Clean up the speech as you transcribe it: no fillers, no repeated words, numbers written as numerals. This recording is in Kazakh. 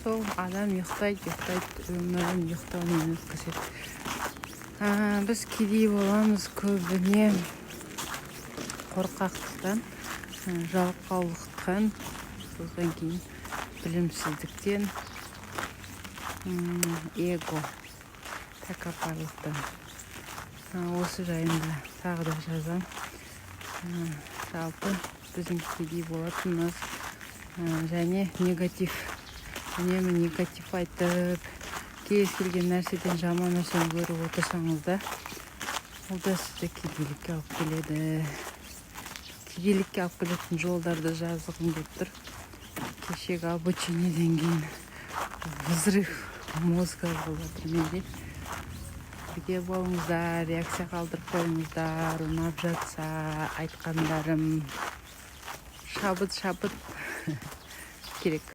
сол адам ұйықтайды, өмірін ұйықтаумен өткізеді. Біз кедей боламыз көбіне қорқақтықтан, жалқаулықтан, содан кейін білімсіздіктен, эго, тәкаппарлықтан. Осы жайында тағы да жазам. Жалпы біздің кедей болатынымыз және негатив. Үнемі негатив айтып, кез келген нәрседен жаман нәрсені көріп отырсаңыз да, ол да сізді кедейлікке алып келеді. Кедейлікке алып келетін жолдарды жазғым келіп тұр. Кешегі обучениеден кейін взрыв мозга болады менде. Бірге болыңыздар, реакция қалдырып қойыңыздар, ұнап жатса айтқандарым шабыт керек.